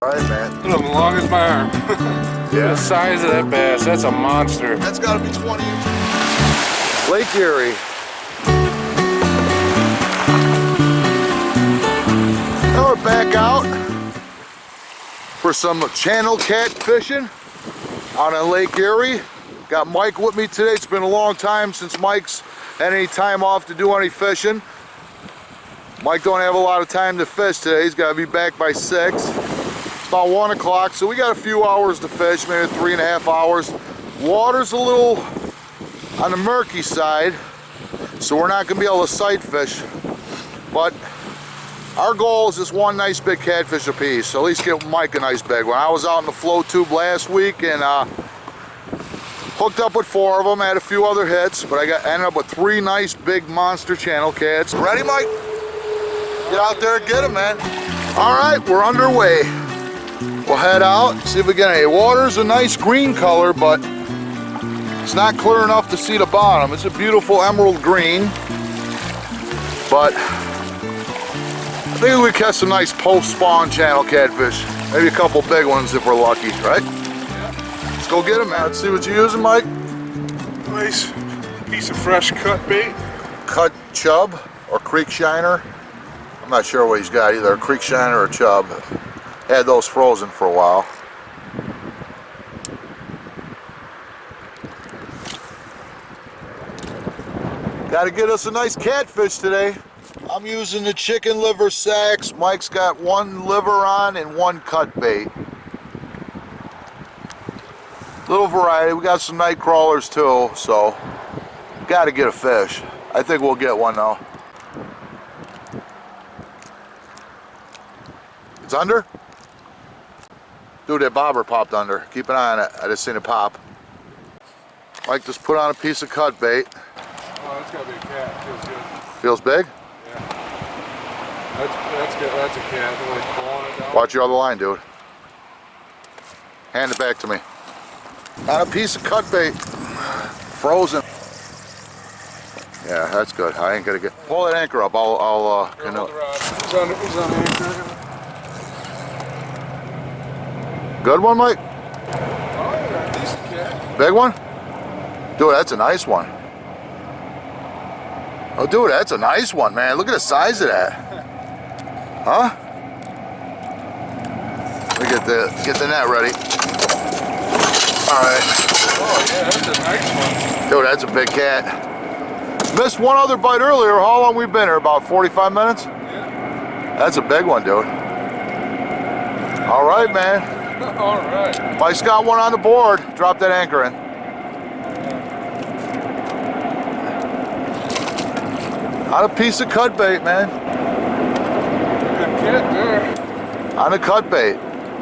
All right, man. Look at him, long as my arm. Yeah. The size of that bass, that's a monster. That's got to be 20 inches. Lake Erie. Now we're back out for some channel cat fishing out on Lake Erie. Got Mike with me today. It's been a long time since Mike's had any time off to do any fishing. Mike don't have a lot of time to fish today. He's got to be back by 6. It's about 1 o'clock, so we got a few hours to fish, maybe 3.5 hours. Water's a little on the murky side, so we're not going to be able to sight fish. But our goal is just one nice big catfish apiece. So at least get Mike a nice big one. I was out in the flow tube last week and hooked up with 4 of them. Had a few other hits, but ended up with 3 nice big monster channel cats. Ready, Mike? Get out there and get them, man. All right, we're underway. We'll head out, see if we get any. Water's a nice green color, but it's not clear enough to see the bottom. It's a beautiful emerald green, but I think we catch some nice post-spawn channel catfish. Maybe a couple big ones if we're lucky, right? Yeah. Let's go get them, man. Let's see what you're using, Mike. Nice piece of fresh cut bait. Cut chub or creek shiner. I'm not sure what he's got, either a creek shiner or a chub. Had those frozen for a while. Got to get us a nice catfish today. I'm using the chicken liver sacks. Mike's got 1 liver on and 1 cut bait. Little variety. We got some night crawlers too, so got to get a fish. I think we'll get one though. It's under? Dude, that bobber popped under. Keep an eye on it. I just seen it pop. Mike just put on a piece of cut bait. Oh, that's gotta be a cat. Feels good. Feels big? Yeah. That's good. That's a cat. They're like blowing it down. Watch your other line, dude. Hand it back to me. On a piece of cut bait. Frozen. Yeah, that's good. I ain't gonna get. Pull that anchor up. I'll canoe. He's on anchor. Good one, Mike? Oh, yeah, decent cat. Big one? Dude, that's a nice one. Oh, dude, that's a nice one, man. Look at the size of that. Huh? Let me get the net ready. All right. Oh, yeah, that's a nice one. Dude, that's a big cat. Missed one other bite earlier. How long we been here? About 45 minutes? Yeah. That's a big one, dude. All right, man. All right. Mike's got one on the board. Drop that anchor in. On a piece of cut bait, man. Good cat there. On a cut bait.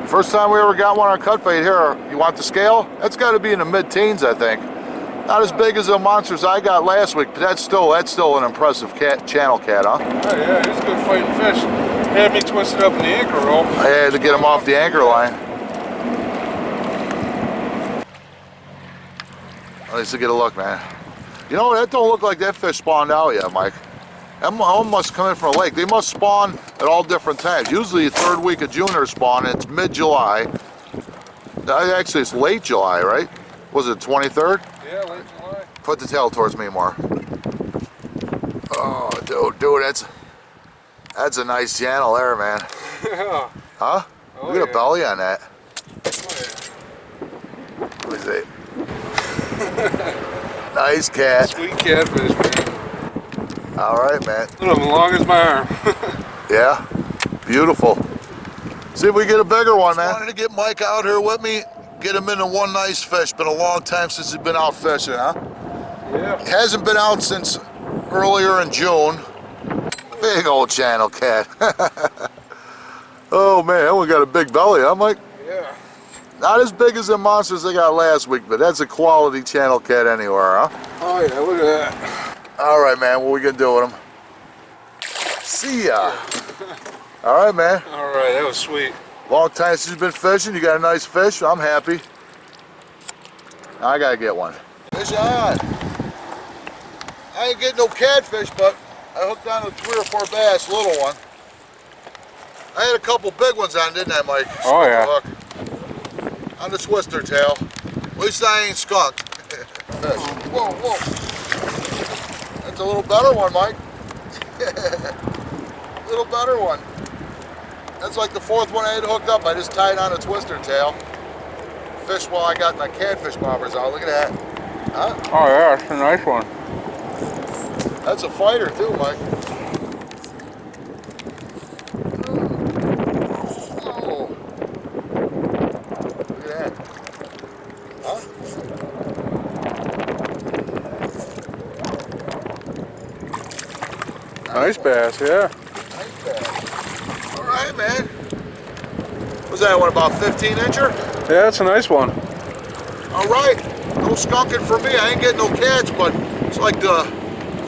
First time we ever got one on a cut bait here. You want the scale? That's got to be in the mid-teens, I think. Not as big as the monsters I got last week, but that's still an impressive channel cat, huh? Oh, yeah, he's good fighting fish. Had me twisted up in the anchor rope. I had to get him off the anchor line. Let's get a look, man. You know, that don't look like that fish spawned out yet, Mike. That one must come in from a lake. They must spawn at all different times. Usually the 3rd week of June they're spawning. It's mid-July. Actually, it's late July, right? Was it 23rd? Yeah, late July. Put the tail towards me more. Oh, dude, that's a nice channel there, man. Yeah. Huh? Oh, Look at the belly on that. Oh, yeah. What is it? Nice cat. Sweet catfish, man. All right, man. Look at him, long as my arm. Yeah, beautiful. See if we get a bigger one, man. Wanted to get Mike out here with me, get him into one nice fish. Been a long time since he's been out fishing, huh? Yeah. Hasn't been out since earlier in June. Big old channel cat. Oh man, we got a big belly, huh, Mike? Yeah. Not as big as the monsters they got last week, but that's a quality channel cat anywhere, huh? Oh yeah, look at that. All right, man, what we gonna do with him? See ya. All right, man. All right, that was sweet. Long time since you've been fishing. You got a nice fish. I'm happy. Now I gotta get one. Fish on. I ain't getting no catfish, but I hooked on a 3 or 4 bass, little one. I had a couple big ones on, didn't I, Mike? Oh, yeah. Hook. On the twister tail. At least I ain't skunk. Whoa, whoa. That's a little better one, Mike. Little better one. That's like the fourth one I had hooked up. I just tied on a twister tail. Fish while I got my catfish bobbers out. Look at that. Huh? Oh yeah, it's a nice one. That's a fighter too, Mike. Oh. Look at that. Huh? Nice bass, yeah. Nice bass. All right, man. Was that one, about 15 incher? Yeah, it's a nice one. All right. No skunking for me. I ain't getting no catch, but it's like the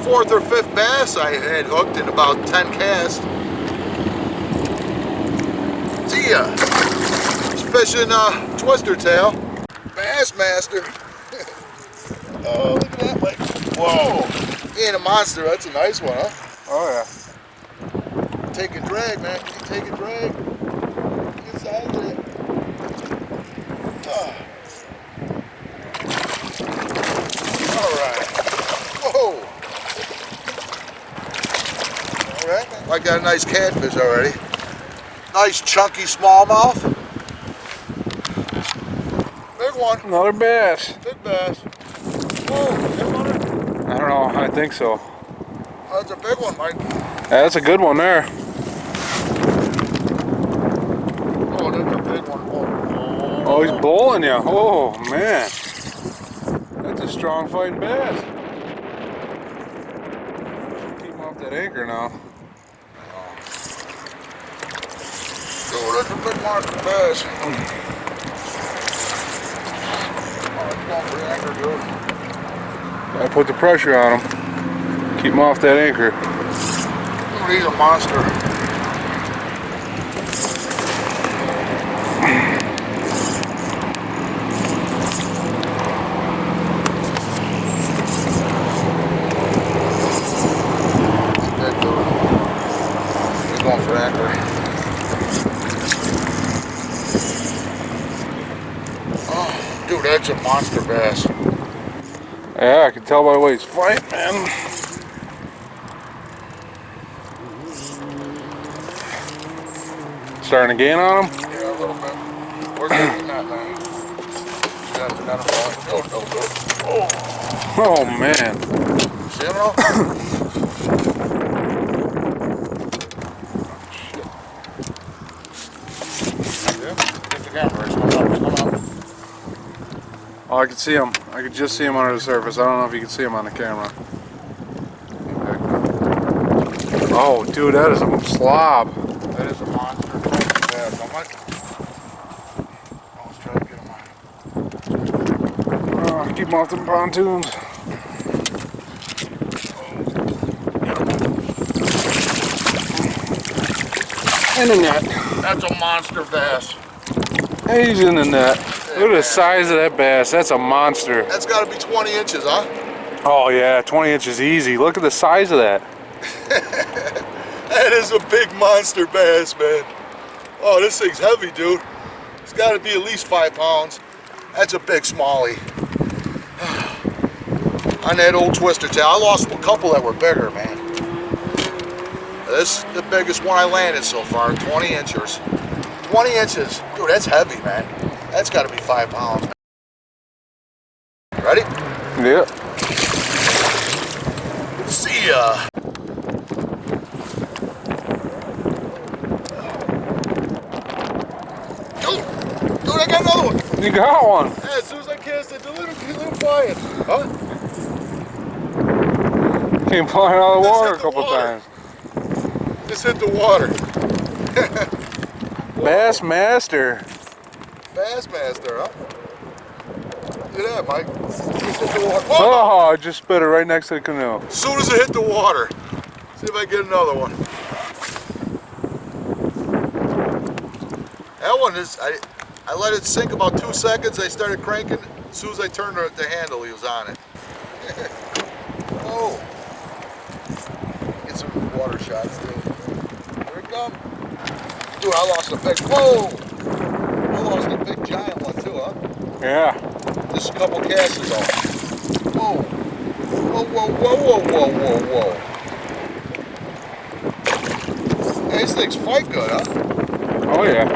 fourth or fifth bass I had hooked in about 10 casts. See ya. Just fishing twister tail. Bassmaster. Oh, look at that, Mike. Whoa. He ain't a monster. That's a nice one, huh? Oh yeah. Take a drag, man. Can you take a drag? Inside of it. Oh. All right. Whoa. All right. I got a nice catfish already. Nice chunky smallmouth. Big one. Another bass. Big bass. Whoa. Hit on it? I don't know, I think so. Oh, that's a big one, Mike. Yeah, that's a good one there. Oh, that's a big one. Oh, he's bowling you. Oh, man. That's a strong fighting bass. Keep him off that anchor now. Oh, that's a big monster bass. Oh, it's going for the anchor, dude. I put the pressure on him. Keep him off that anchor. Oh, he's a monster. He's going for anchor. Oh, dude, that's a monster bass. Yeah, I can tell by the way he's fighting, man. Starting to gain on him? Yeah, a little bit. Where's that in that, man? Got him. Go. Oh. Oh, man. See him now? Yeah, get the camera. It's coming up. Oh, I could see him. I could just see him under the surface. I don't know if you can see him on the camera. Oh, dude, that is a slob. That is a monster bass. How much? Oh, let's try to get him on. Oh, keep him off the pontoons. In the net. That's a monster bass. He's in the net. Look at the size of that bass. That's a monster. That's got to be 20 inches, huh? Oh, yeah, 20 inches easy. Look at the size of that. That is a big monster bass, man. Oh, this thing's heavy, dude. It's got to be at least 5 pounds. That's a big smallie. On that old twister tail. I lost a couple that were bigger, man. This is the biggest one I landed so far, 20 inches. 20 inches. Dude, that's heavy, man. That's got to be 5 pounds. Ready? Yep. See ya. Dude, I got another one. You got one. Yeah, as soon as I cast it, the little flying. Huh? Came flying out of the Just water hit a the couple water. times. Just hit the water. Bassmaster. Bassmaster, huh? Look at that, Mike. Just hit the water. Whoa! Oh, I just spit it right next to the canoe. As soon as it hit the water. See if I get another one. That one is, I let it sink about 2 seconds. I started cranking. As soon as I turned the handle, he was on it. Oh. Get some water shots too. Here it comes. Dude, I lost a big, whoa! I lost a big giant one too, huh? Yeah. Just a couple casts ago. Whoa. Whoa, whoa, whoa, whoa, whoa, whoa, whoa. Hey, these things fight good, huh? Oh yeah.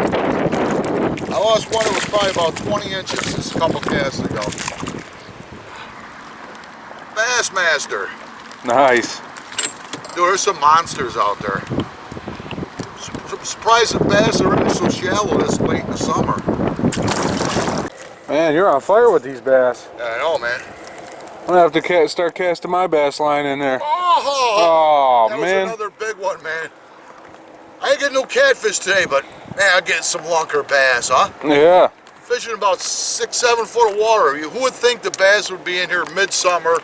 I lost one that was probably about 20 inches just a couple casts ago. Bassmaster. Nice. Dude, there's some monsters out there. Surprised the bass are in so shallow this late in the summer. Man, you're on fire with these bass. Yeah, I know, man. I'm gonna have to start casting my bass line in there. Oh, that man. was another big one, man. I ain't getting no catfish today, but man, I'm getting some lunker bass, huh? Yeah. Fishing about 6-7 foot of water. Who would think the bass would be in here midsummer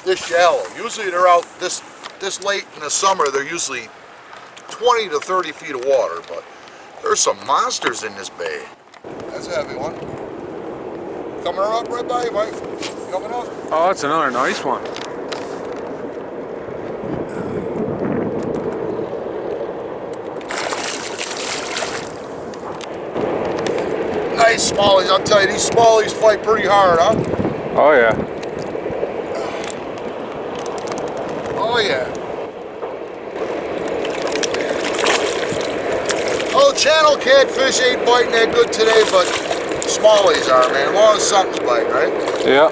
this shallow? Usually they're out this late in the summer. They're usually 20 to 30 feet of water, but there's some monsters in this bay. That's a heavy one. Coming up right by you, Mike. Coming up. Oh, that's another nice one. Nice smallies. I'll tell you, these smallies fight pretty hard, huh? Oh yeah. Oh yeah. Oh, channel catfish ain't biting that good today, but smallies are, man. As long as something's biting, right? Yeah.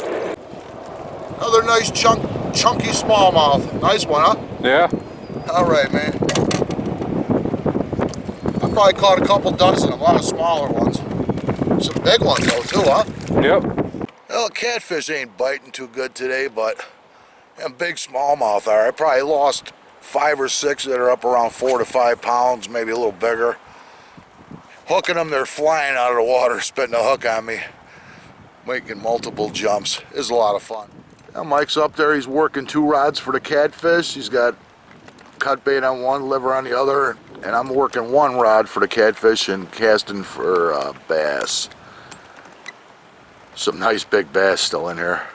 Another nice chunky smallmouth. Nice one, huh? Yeah. All right, man. I probably caught a couple dozen, a lot of smaller ones. Some big ones though, too, huh? Yep. Well, catfish ain't biting too good today, but them big smallmouth are. I probably lost 5 or 6 that are up around 4 to 5 pounds, maybe a little bigger. Hooking them, they're flying out of the water, spitting a hook on me, making multiple jumps. It's a lot of fun. Now Mike's up there, he's working 2 rods for the catfish. He's got cut bait on one, liver on the other, and I'm working 1 rod for the catfish and casting for bass. Some nice big bass still in here.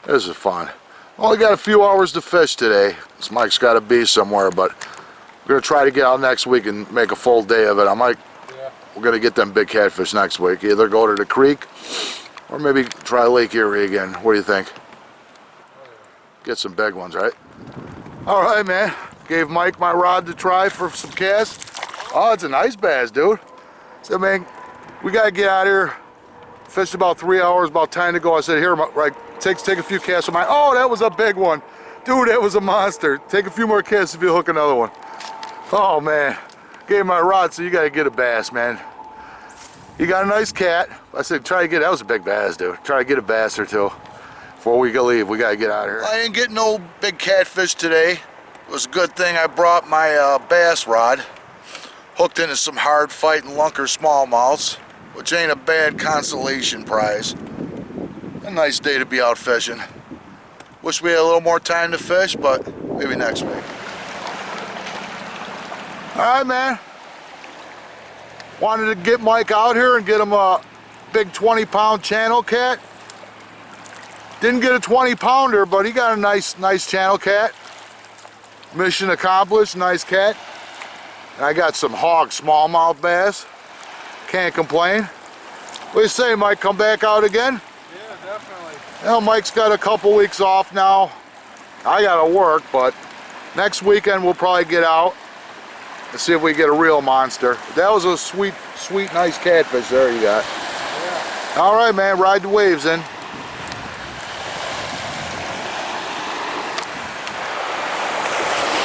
This is fun. Only got a few hours to fish today. This Mike's got to be somewhere, but we're going to try to get out next week and make a full day of it. We're going to get them big catfish next week. Either go to the creek or maybe try Lake Erie again. What do you think? Get some big ones, right? All right, man. Gave Mike my rod to try for some casts. Oh, it's a nice bass, dude. So, man, we got to get out here. Fished about 3 hours, about time to go. I said, here, right, take a few casts of mine. Oh, that was a big one. Dude, that was a monster. Take a few more casts if you hook another one. Oh, man. Gave my rod, so you got to get a bass, man. You got a nice cat. I said, try to get, that was a big bass, dude. Try to get a bass or two before we can leave. We got to get out of here. I didn't get no big catfish today. It was a good thing I brought my bass rod. Hooked into some hard fighting lunker smallmouths, which ain't a bad consolation prize. A nice day to be out fishing. Wish we had a little more time to fish, but maybe next week. Alright, man. Wanted to get Mike out here and get him a big 20-pound channel cat. Didn't get a 20-pounder, but he got a nice channel cat. Mission accomplished, nice cat. And I got some hog smallmouth bass. Can't complain. What do you say, Mike? Come back out again? Yeah, definitely. Well, Mike's got a couple weeks off now. I gotta work, but next weekend we'll probably get out and see if we get a real monster. That was a sweet, nice catfish there you got. Yeah. All right, man, ride the waves in.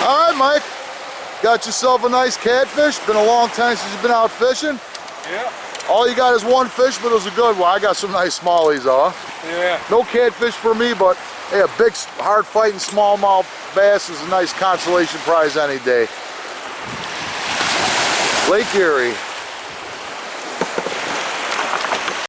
All right, Mike. Got yourself a nice catfish. Been a long time since you've been out fishing. Yeah. All you got is 1 fish, but it was a good one. I got some nice smallies, huh? Yeah. No catfish for me, but hey, a big, hard-fighting smallmouth bass is a nice consolation prize any day. Lake Erie.